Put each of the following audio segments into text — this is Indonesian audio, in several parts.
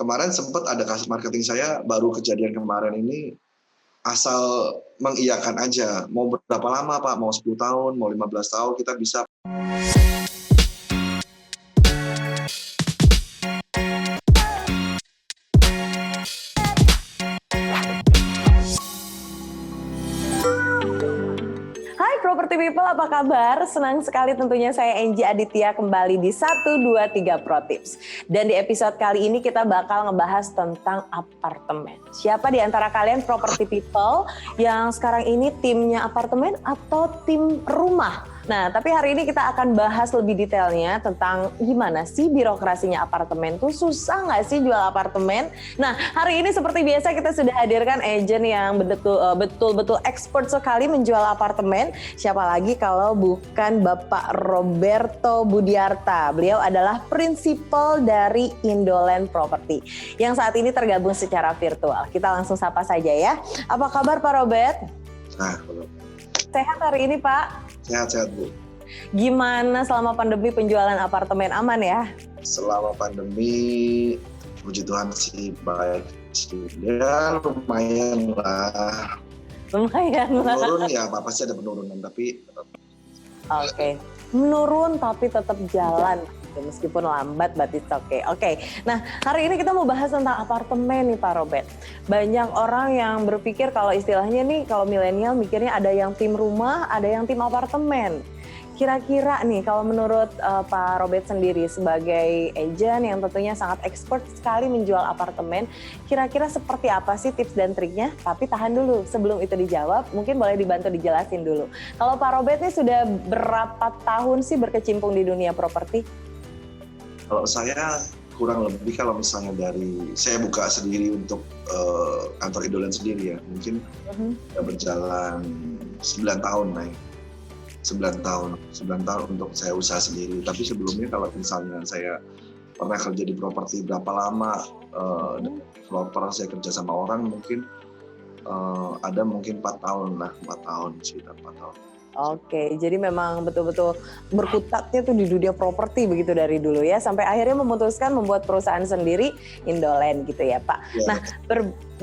kemarin sempat ada kasus marketing saya baru kejadian kemarin ini, asal mengiyakan aja, mau berapa lama Pak, mau 10 tahun, mau 15 tahun kita bisa. Hai Property People, apa kabar? Senang sekali tentunya saya Angie Aditya kembali di 123 Pro Tips. Dan di episode kali ini kita bakal ngebahas tentang apartemen. Siapa di antara kalian Property People yang sekarang ini timnya apartemen atau tim rumah? Nah, tapi hari ini kita akan bahas lebih detailnya tentang gimana sih birokrasinya apartemen tuh, susah nggak sih jual apartemen? Nah, hari ini seperti biasa kita sudah hadirkan agent yang betul-betul expert sekali menjual apartemen. Siapa lagi kalau bukan Bapak Roberto Budiarta. Beliau adalah prinsipal dari Indoland Property yang saat ini tergabung secara virtual. Kita langsung sapa saja ya. Apa kabar Pak Robert? Sehat hari ini Pak? Sehat-sehat Bu. Gimana selama pandemi penjualan apartemen, aman ya? Selama pandemi, puji Tuhan sih baik sih. Ya lumayan lah. Lumayan lah. Menurun ya, pasti ada penurunan, tapi Oke. Menurun tapi tetap jalan. Meskipun lambat, but it's okay. Oke, nah hari ini kita mau bahas tentang apartemen nih Pak Robert. Banyak orang yang berpikir kalau istilahnya nih, kalau milenial mikirnya ada yang tim rumah, ada yang tim apartemen. Kira-kira nih kalau menurut Pak Robert sendiri sebagai agent yang tentunya sangat expert sekali menjual apartemen, kira-kira seperti apa sih tips dan triknya? Tapi tahan dulu, sebelum itu dijawab, mungkin boleh dibantu dijelasin dulu. Kalau Pak Robert nih sudah berapa tahun sih berkecimpung di dunia properti? kalau saya kurang lebih kalau misalnya dari saya buka sendiri untuk kantor Indoland sendiri ya, mungkin berjalan 9 tahun nih. 9 tahun untuk saya usaha sendiri. Tapi sebelumnya kalau misalnya saya pernah kerja di properti berapa lama, developer saya kerja sama orang mungkin ada mungkin 4 tahun lah, 4 tahun, sekitar 4 tahun. Oke, jadi memang betul-betul berkutatnya tuh di dunia properti begitu dari dulu ya, sampai akhirnya memutuskan membuat perusahaan sendiri, Indoland gitu ya Pak. Ya. Nah,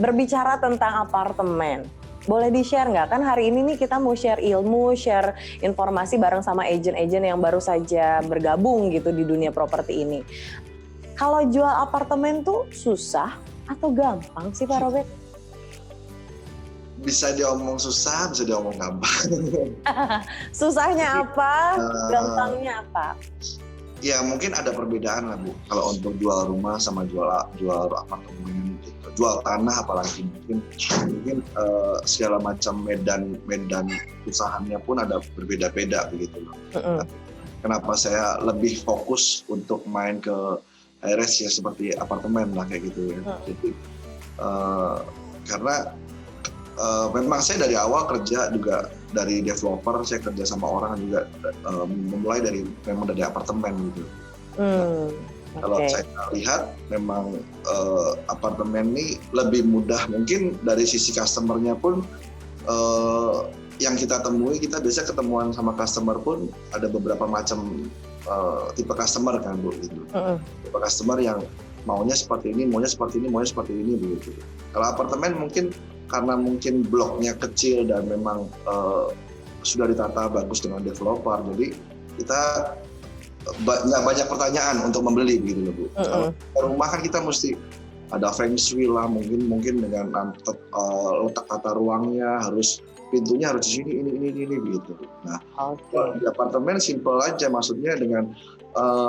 berbicara tentang apartemen, boleh di-share nggak? Kan hari ini nih kita mau share ilmu, share informasi bareng sama agent-agent yang baru saja bergabung gitu di dunia properti ini. Kalau jual apartemen tuh susah atau gampang sih Pak Robert? Bisa diomong susah, bisa diomong gampang. Susahnya apa? Gampangnya apa? Ya mungkin ada perbedaan lah Bu. Kalau untuk jual rumah sama jual apartemen, gitu. Jual tanah apalagi mungkin segala macam medan usahanya pun ada berbeda-beda begitu loh. Kenapa saya lebih fokus untuk main ke HRS ya seperti apartemen lah kayak gitu ya. Jadi karena memang saya dari awal kerja juga dari developer, saya kerja sama orang juga memulai dari apartemen gitu. Kalau saya lihat memang apartemen ini lebih mudah mungkin dari sisi customer-nya pun yang kita temui, kita biasa ketemuan sama customer pun ada beberapa macam tipe customer kan Bu gitu. Tipe customer yang maunya seperti ini, maunya seperti ini begitu. Kalau apartemen mungkin karena mungkin bloknya kecil dan memang sudah ditata bagus dengan developer, jadi kita nggak banyak pertanyaan untuk membeli begitu loh Bu. Kalau rumah kan kita mesti ada feng shui lah, mungkin dengan letak tata ruangnya harus pintunya harus di sini ini begitu. Nah, di apartemen simple aja, maksudnya dengan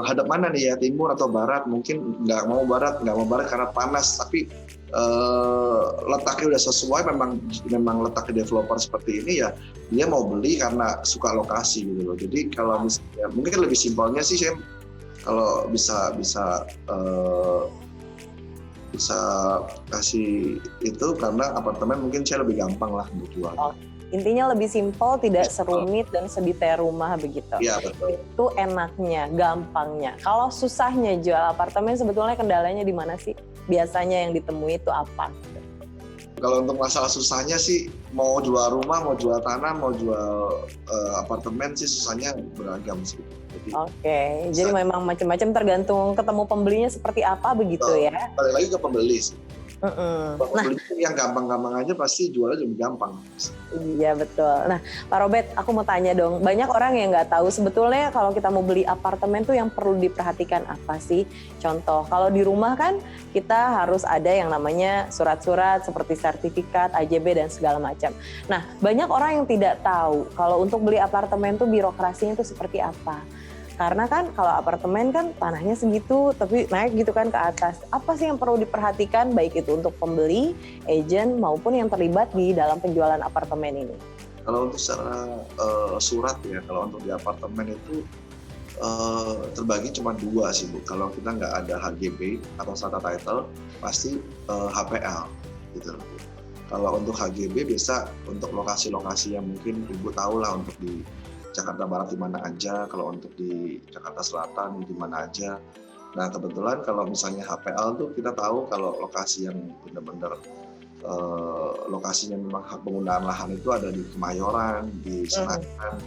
hadap mana nih ya, timur atau barat, mungkin nggak mau barat karena panas, tapi letaknya udah sesuai, memang letak developer seperti ini ya dia mau beli karena suka lokasi gitu loh. Jadi kalau misalnya mungkin lebih simpelnya sih saya kalau bisa kasih itu karena apartemen mungkin saya lebih gampang lah untuk jual. Intinya lebih simpel, tidak serumit dan sedetail rumah begitu. Iya betul. Itu enaknya, gampangnya. Kalau susahnya jual apartemen sebetulnya kendalanya di mana sih? Biasanya yang ditemui itu apa? Kalau untuk masalah susahnya sih, mau jual rumah, mau jual tanah, mau jual apartemen sih susahnya beragam sih. Oke, jadi memang macam-macam tergantung ketemu pembelinya seperti apa begitu ya? Balik lagi ke pembeli sih. Nah, Pembeli yang gampang-gampang aja pasti jualnya lebih gampang. iya betul. Nah, Pak Robert, aku mau tanya dong. Banyak orang yang nggak tahu sebetulnya kalau kita mau beli apartemen tuh yang perlu diperhatikan apa sih? Contoh, kalau di rumah kan kita harus ada yang namanya surat-surat seperti sertifikat, AJB dan segala macam. Nah, banyak orang yang tidak tahu kalau untuk beli apartemen tuh birokrasinya itu seperti apa. Karena kan kalau apartemen kan tanahnya segitu, tapi naik gitu kan ke atas. Apa sih yang perlu diperhatikan baik itu untuk pembeli, agent maupun yang terlibat di dalam penjualan apartemen ini? Kalau untuk secara surat ya, kalau untuk di apartemen itu terbagi cuma 2 sih Bu. Kalau kita nggak ada HGB atau strata title, pasti HPL gitu. Kalau untuk HGB biasa untuk lokasi-lokasi yang mungkin Ibu tahu lah, untuk di Jakarta Barat di mana aja, kalau untuk di Jakarta Selatan di mana aja. Nah kebetulan kalau misalnya HPL tuh kita tahu kalau lokasi yang benar-benar lokasinya memang hak penggunaan lahan itu ada di Kemayoran, di Senayan,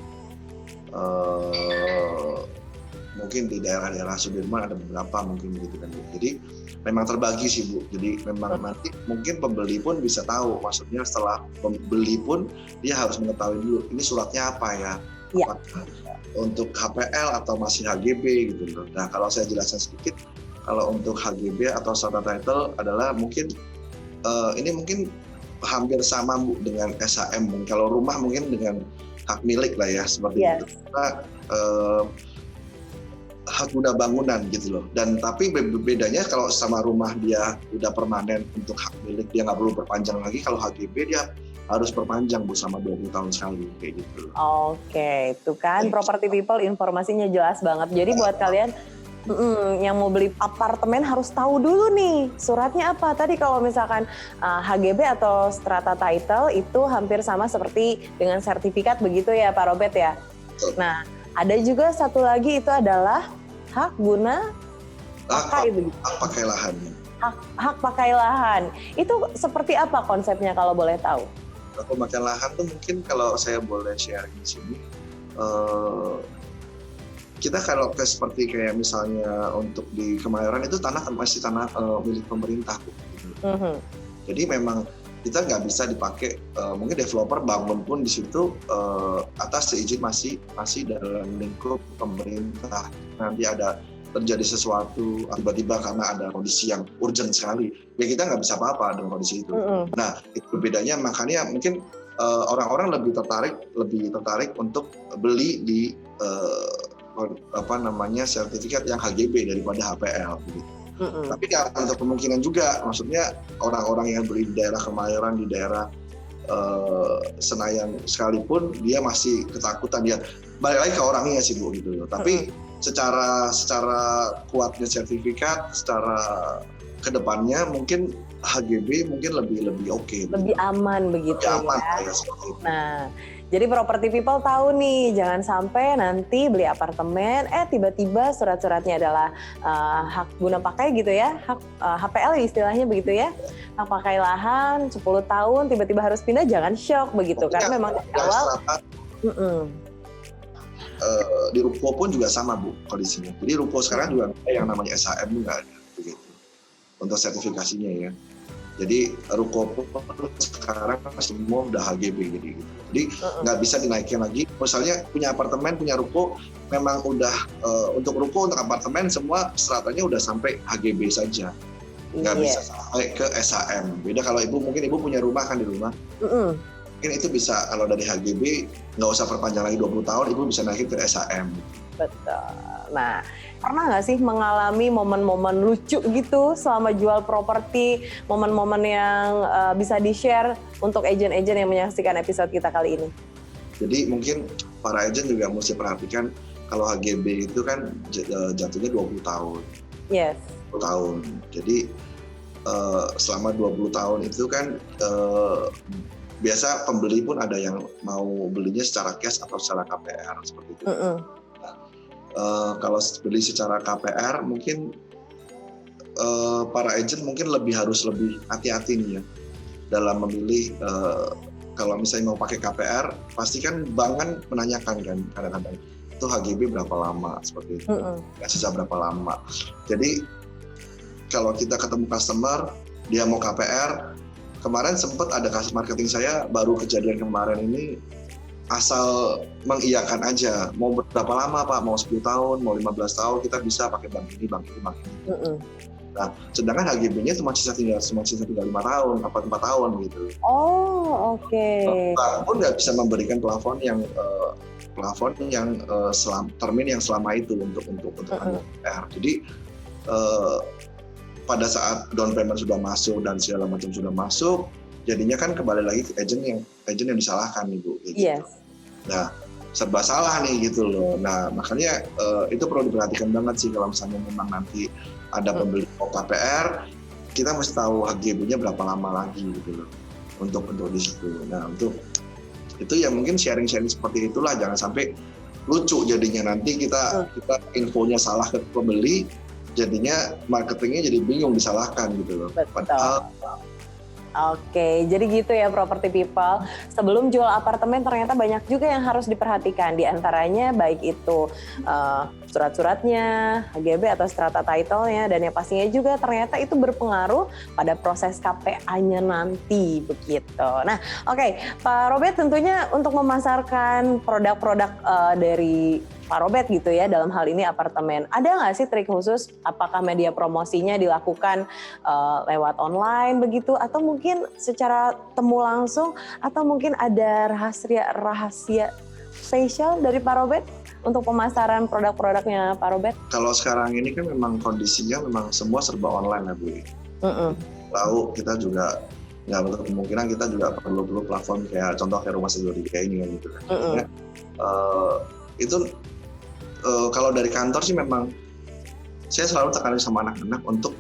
mungkin di daerah-daerah Sudirman ada beberapa mungkin gitu kan. Jadi memang terbagi sih Bu. Jadi memang nanti mungkin pembeli pun bisa tahu. Maksudnya setelah pembeli pun dia harus mengetahui dulu ini suratnya apa ya. Ya. Untuk HPL atau masih HGB gitu loh. Nah kalau saya jelaskan sedikit, kalau untuk HGB atau strata title adalah mungkin ini mungkin hampir sama Bu dengan SHM. Kalau rumah mungkin dengan hak milik lah ya seperti itu. Kita hak guna bangunan gitu loh. Dan tapi bedanya kalau sama rumah dia udah permanen untuk hak milik, dia nggak perlu perpanjang lagi. Kalau HGB dia harus perpanjang Bu sama 20 tahun sekali kayak gitu. Oke, itu kan Property People informasinya jelas banget. Jadi buat kalian yang mau beli apartemen harus tahu dulu nih suratnya apa. Tadi kalau misalkan HGB atau strata title itu hampir sama seperti dengan sertifikat begitu ya Pak Robert ya. Nah, ada juga satu lagi itu adalah hak guna pakai begitu. Hak pakai lahan. Hak pakai lahan. Itu seperti apa konsepnya kalau boleh tahu? Hak pakai lahan tuh mungkin kalau saya boleh share di sini. Kita kalau seperti kayak misalnya untuk di Kemayoran itu tanah masih tanah milik pemerintah. Jadi memang kita nggak bisa dipakai, mungkin developer bangun pun di situ atas seizin masih dalam lingkup pemerintah. Nanti ada terjadi sesuatu tiba-tiba karena ada kondisi yang urgent sekali, ya kita nggak bisa apa-apa dengan kondisi itu. Nah itu bedanya, makanya mungkin orang-orang lebih tertarik untuk beli di sertifikat yang HGB daripada HPL gitu. Tapi ya untuk kemungkinan juga, maksudnya orang-orang yang beli di daerah Kemayoran, di daerah Senayan sekalipun, dia masih ketakutan, dia balik lagi ke orangnya sih Bu gitu loh. Tapi secara kuatnya sertifikat, secara kedepannya mungkin HGB mungkin lebih oke. Lebih aman begitu lebih aman, ya. Seperti itu. Nah, jadi Property People tahu nih, jangan sampai nanti beli apartemen, tiba-tiba surat-suratnya adalah hak guna pakai gitu ya, hak HPL istilahnya begitu ya, hak pakai lahan 10 tahun, tiba-tiba harus pindah, jangan shock begitu, karena memang dari awal. Di ruko pun juga sama Bu kondisinya. Jadi ruko sekarang juga yang namanya SHM nggak ada begitu untuk sertifikasinya ya. Jadi ruko pun sekarang semua udah HGB gitu. Jadi nggak bisa dinaikin lagi. Misalnya punya apartemen, punya ruko, memang udah untuk ruko, untuk apartemen semua stratanya udah sampai HGB saja. Nggak bisa sampai ke SHM. Beda kalau mungkin ibu punya rumah kan di rumah. Mungkin itu bisa kalau dari HGB nggak usah perpanjang lagi 20 tahun, ibu bisa naikin ke SHM. Betul. Nah, pernah nggak sih mengalami momen-momen lucu gitu selama jual properti, momen-momen yang bisa di-share untuk agent-agent yang menyaksikan episode kita kali ini? Jadi mungkin para agent juga mesti perhatikan kalau HGB itu kan jatuhnya 20 tahun. Yes. 20 tahun. Jadi selama 20 tahun itu kan biasa pembeli pun ada yang mau belinya secara cash atau secara KPR seperti itu. Kalau beli secara KPR mungkin para agent mungkin harus lebih hati-hati nih ya dalam memilih kalau misalnya mau pakai KPR, pasti kan bank kan menanyakan kan kadang-kadang itu HGB berapa lama seperti itu, sisa berapa lama. Jadi kalau kita ketemu customer, dia mau KPR, kemarin sempat ada customer marketing saya baru kejadian kemarin ini asal mengiyakan aja, mau berapa lama Pak, mau 10 tahun, mau 15 tahun kita bisa pakai bank ini. Nah, sedangkan HGB-nya cuma sisa tinggal 5 tahun, 4 tahun gitu. Oh, oke. Bank pun nggak bisa memberikan plafon yang termin yang selama itu untuk KPR. Jadi pada saat down payment sudah masuk dan segala macam sudah masuk, jadinya kan kembali lagi ke agent yang disalahkan nih Bu. Gitu. Yes. Nah, serba salah nih gitu loh. Nah, makanya itu perlu diperhatikan banget sih kalau misalnya memang nanti ada pembeli KPR, kita mesti tahu HGB-nya berapa lama lagi gitu loh untuk di situ. Nah, untuk itu ya mungkin sharing-sharing seperti itulah, jangan sampai lucu jadinya nanti kita infonya salah ke pembeli, jadinya marketingnya jadi bingung disalahkan gitu loh. Padahal Oke, jadi gitu ya Property People. Sebelum jual apartemen ternyata banyak juga yang harus diperhatikan. Di antaranya baik itu surat-suratnya, HGB atau strata title-nya, dan yang pastinya juga ternyata itu berpengaruh pada proses KPA-nya nanti begitu. Nah, oke, Pak Robert, tentunya untuk memasarkan produk-produk dari Pak Robert gitu ya, dalam hal ini apartemen, ada nggak sih trik khusus? Apakah media promosinya dilakukan lewat online begitu, atau mungkin secara temu langsung, atau mungkin ada rahasia spesial dari Pak Robert untuk pemasaran produk-produknya Pak Robert? Kalau sekarang ini kan memang kondisinya memang semua serba online ya Bu. Lalu kita juga nggak menutup kemungkinan kita juga perlu platform kayak contoh kayak Rumah Seguro 3 ini kan gitu kan. Itu kalau dari kantor sih memang saya selalu tekanin sama anak-anak untuk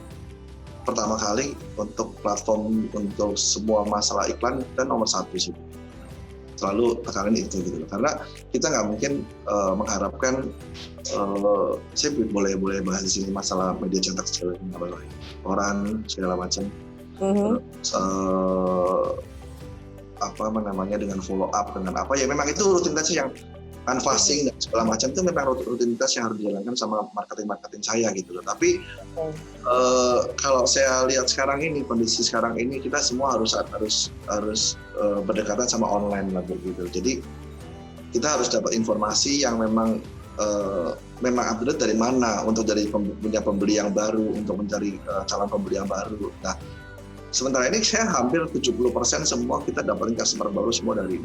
pertama kali untuk platform untuk semua masalah iklan dan nomor 1 sih. Selalu tekanin itu gitu, karena kita nggak mungkin mengharapkan saya boleh bahas di sini masalah media cetak segala macam, koran segala macam, dengan follow up dengan apa ya, memang itu rutinitas yang canvassing dan segala macam itu memang rutinitas yang harus dijalankan sama marketing saya gitu loh. Tapi kalau saya lihat sekarang ini, kondisi sekarang ini, kita semua harus berdekatan sama online lah begitu. Jadi kita harus dapat informasi yang memang update dari mana untuk dari punya pembeli yang baru, untuk mencari calon pembeli yang baru. Nah, sementara ini saya hampir 70% semua kita dapatin customer baru semua dari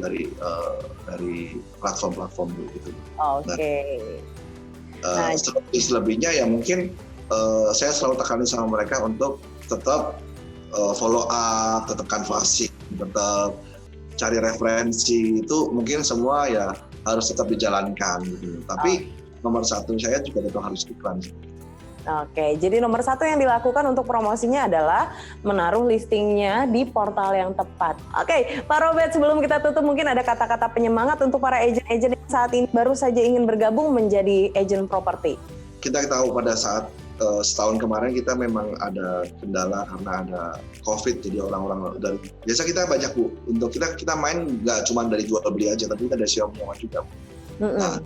platform-platform gitu. Oke. Nah, selebihnya ya mungkin saya selalu tekanin sama mereka untuk tetap follow up, tetap canvassing, tetap cari referensi, itu mungkin semua ya harus tetap dijalankan gitu. Tapi nomor 1 saya juga tetap harus iklan. Oke, jadi nomor 1 yang dilakukan untuk promosinya adalah menaruh listingnya di portal yang tepat. Oke, Pak Robert, sebelum kita tutup mungkin ada kata-kata penyemangat untuk para agent-agent yang saat ini baru saja ingin bergabung menjadi agent properti. Kita tahu pada saat setahun kemarin kita memang ada kendala karena ada COVID, jadi orang-orang dari biasa kita banyak Bu, untuk kita main nggak cuma dari jual beli aja, tapi kita dari sewa menyewa juga. Nah,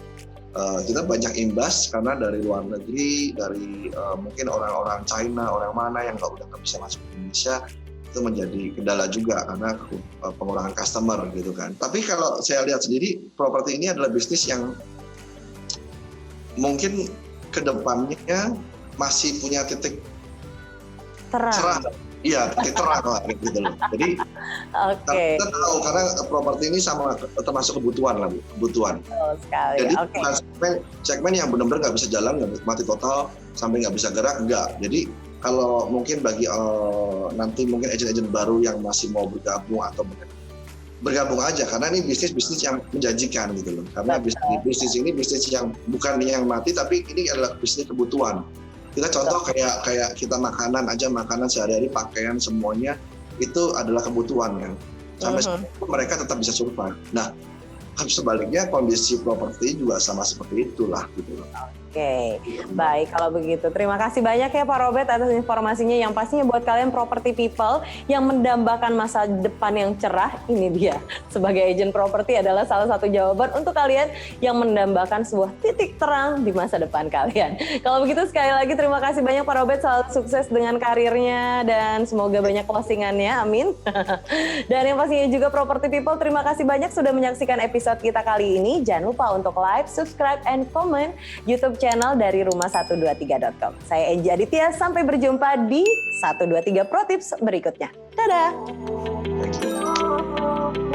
kita banyak imbas karena dari luar negeri, dari mungkin orang-orang China, orang mana yang udah nggak bisa masuk ke Indonesia, itu menjadi kendala juga karena pengurangan customer gitu kan. Tapi kalau saya lihat sendiri, properti ini adalah bisnis yang mungkin kedepannya masih punya titik terang. Iya, titik terang lah gitu loh. Jadi kita tahu karena properti ini sama termasuk kebutuhan. Sekali. Jadi bukan segmen yang benar-benar nggak bisa jalan, nggak mati total sampai nggak bisa gerak, enggak. Jadi kalau mungkin bagi nanti mungkin agent-agent baru yang masih mau bergabung atau bergabung aja, karena ini bisnis yang menjanjikan gitu loh. Karena bisnis ini bisnis yang bukan yang mati, tapi ini adalah bisnis kebutuhan. Kita contoh kayak kita makanan sehari-hari, pakaian, semuanya itu adalah kebutuhan kan. Sampai mereka tetap bisa survive. Nah, sebaliknya kondisi properti juga sama seperti itulah gitu loh. Oke, baik kalau begitu. Terima kasih banyak ya Pak Robert atas informasinya yang pastinya buat kalian property people yang mendambakan masa depan yang cerah, ini dia sebagai agent properti adalah salah satu jawaban untuk kalian yang mendambakan sebuah titik terang di masa depan kalian. Kalau begitu sekali lagi terima kasih banyak Pak Robert, selalu sukses dengan karirnya dan semoga banyak closingannya, amin. Dan yang pastinya juga property people, terima kasih banyak sudah menyaksikan episode kita kali ini. Jangan lupa untuk like, subscribe, and comment YouTube channel dari rumah123.com. Saya Enji Aditya, sampai berjumpa di 123 Pro Tips berikutnya. Dadah! Thank you.